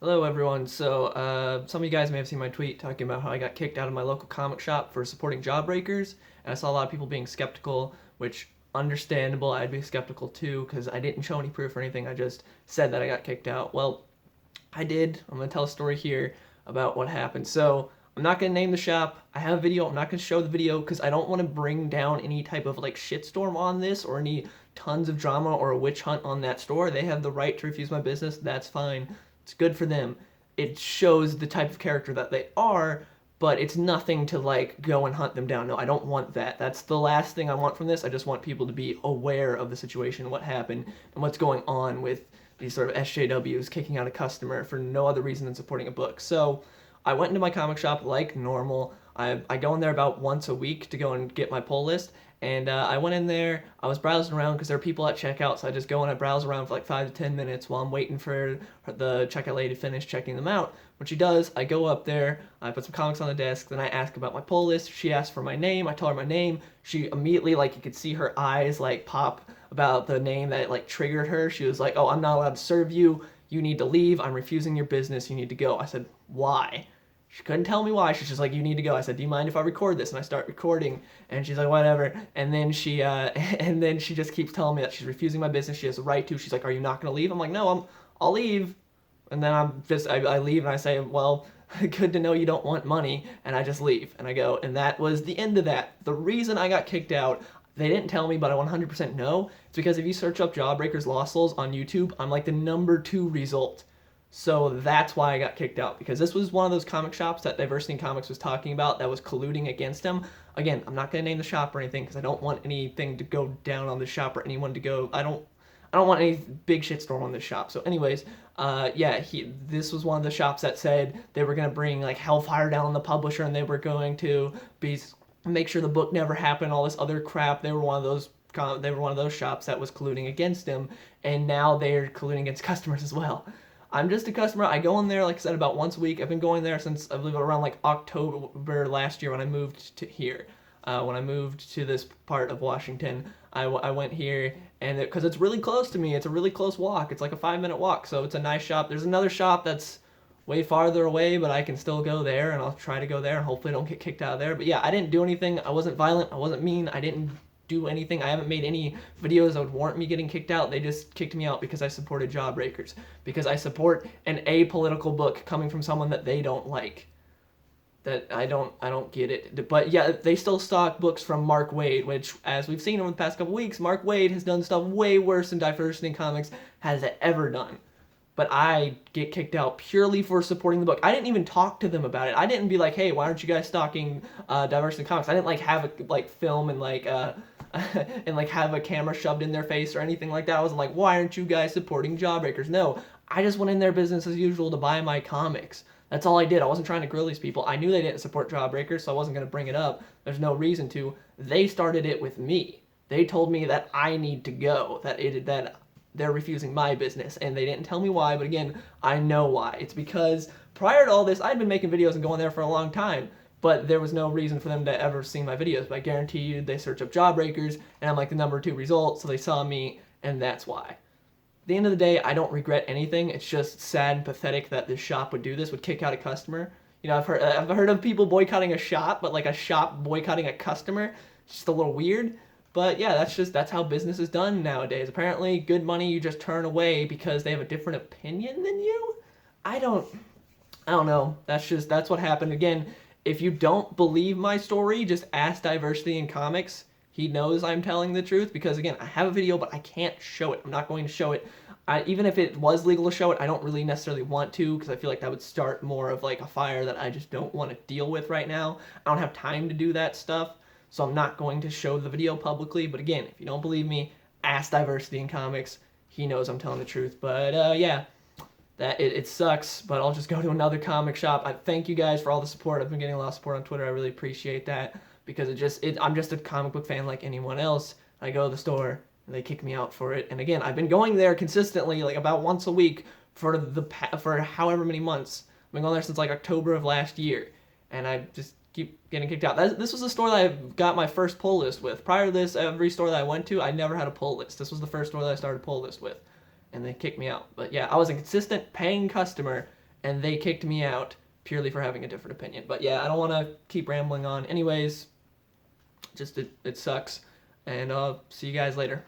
Hello everyone. Some of you guys may have seen my tweet talking about how I got kicked out of my local comic shop for supporting Jawbreakers, and I saw a lot of people being skeptical, which understandable. I'd be skeptical too because I didn't show any proof or anything. I just said that I got kicked out. Well, I did. I'm gonna tell a story here about what happened. I'm not gonna name the shop. I have a video. I'm not gonna show the video because I don't want to bring down any type of like shitstorm on this or any tons of drama or a witch hunt on that store. They have the right to refuse my business. That's fine. It's good for them. It shows the type of character that they are, but it's nothing to like go and hunt them down. No, I don't want that. That's the last thing I want from this. I just want people to be aware of the situation, what happened, and what's going on with these sort of SJWs kicking out a customer for no other reason than supporting a book. So I went into my comic shop like normal. I go in there about once a week to go and get my pull list. And I went in there. I was browsing around because there are people at checkout, so I just go and I browse around for like 5 to 10 minutes while I'm waiting for the checkout lady to finish checking them out. When she does, I go up there, I put some comics on the desk, then I ask about my pull list. She asks for my name. I tell her my name. She immediately, like, you could see her eyes like pop about the name that like triggered her. She was like, "Oh, I'm not allowed to serve you. You need to leave. I'm refusing your business. You need to go." I said, "Why?" She couldn't tell me why. She's just like, "You need to go." I said, "Do you mind if I record this?" And I start recording, and she's like, "Whatever." And then and then she just keeps telling me that she's refusing my business. She has the right to. She's like, "Are you not gonna leave?" I'm like, "No, I'll leave." And then I leave and I say, "Well, good to know you don't want money." And I just leave and I go. And that was the end of that. The reason I got kicked out, they didn't tell me, but I 100% know. It's because if you search up Jawbreakers Lost Souls on YouTube, I'm like the #2 result. So that's why I got kicked out, because this was one of those comic shops that Diversity in Comics was talking about that was colluding against him. Again, I'm not going to name the shop or anything because I don't want anything to go down on the shop or anyone to go. I don't want any big shitstorm on this shop. So, anyways, yeah, this was one of the shops that said they were gonna bring like hellfire down on the publisher, and they were going to be make sure the book never happened. All this other crap. They were one of those. They were one of those shops that was colluding against him, and now they're colluding against customers as well. I'm just a customer. I go in there, like I said, about once a week. I've been going there since I believe around like October last year when I moved to here. When I moved to this part of Washington, I went here, and because it's really close to me, it's a really close walk. It's like a 5-minute walk, so it's a nice shop. There's another shop that's way farther away, but I can still go there, and I'll try to go there, and hopefully I don't get kicked out of there. But yeah, I didn't do anything. I wasn't violent. I wasn't mean. I didn't do anything. I haven't made any videos that would warrant me getting kicked out. They just kicked me out because I supported Jawbreakers, because I support an apolitical book coming from someone that they don't like. That I don't get it. But yeah, they still stock books from Mark Waid, which, as we've seen over the past couple weeks, Mark Waid has done stuff way worse than Diversity in Comics has ever done. But I get kicked out purely for supporting the book. I didn't even talk to them about it. I didn't be like, "Hey, why aren't you guys stocking Diversity in Comics?" I didn't like have a like film and like and like have a camera shoved in their face or anything like that. I wasn't like, "Why aren't you guys supporting Jawbreakers?" No, I just went in their business as usual to buy my comics. That's all I did. I wasn't trying to grill these people. I knew they didn't support Jawbreakers, so I wasn't going to bring it up. There's no reason to. They started it with me. They told me that I need to go, that they're refusing my business, and they didn't tell me why, but again, I know why. It's because prior to all this, I'd been making videos and going there for a long time, but there was no reason for them to ever see my videos. But I guarantee you, they search up Jawbreakers, and I'm like the #2 result, so they saw me, and that's why. The end of the day, I don't regret anything. It's just sad and pathetic that this shop would do this, would kick out a customer. You know, I've heard of people boycotting a shop, but like a shop boycotting a customer, it's just a little weird. But yeah, that's how business is done nowadays. Apparently, good money you just turn away because they have a different opinion than you. I don't I don't know. That's what happened. Again, if you don't believe my story, just ask Diversity in Comics. He knows I'm telling the truth because, again, I have a video, but I can't show it. I'm not going to show it. Even if it was legal to show it, I don't really necessarily want to because I feel like that would start more of like a fire that I just don't want to deal with right now. I don't have time to do that stuff, so I'm not going to show the video publicly. But again, if you don't believe me, ask Diversity in Comics. He knows I'm telling the truth. But yeah, it sucks, but I'll just go to another comic shop. I thank you guys for all the support. I've been getting a lot of support on Twitter. I really appreciate that because I'm just a comic book fan like anyone else. I go to the store and they kick me out for it. And again, I've been going there consistently, like about once a week for however many months. I've been going there since like October of last year, and I just keep getting kicked out. This was the store that I got my first pull list with. Prior to this, every store that I went to, I never had a pull list. This was the first store that I started a pull list with, and they kicked me out. But yeah, I was a consistent paying customer, and they kicked me out purely for having a different opinion. But yeah, I don't want to keep rambling on. Anyways, just it sucks, and I'll see you guys later.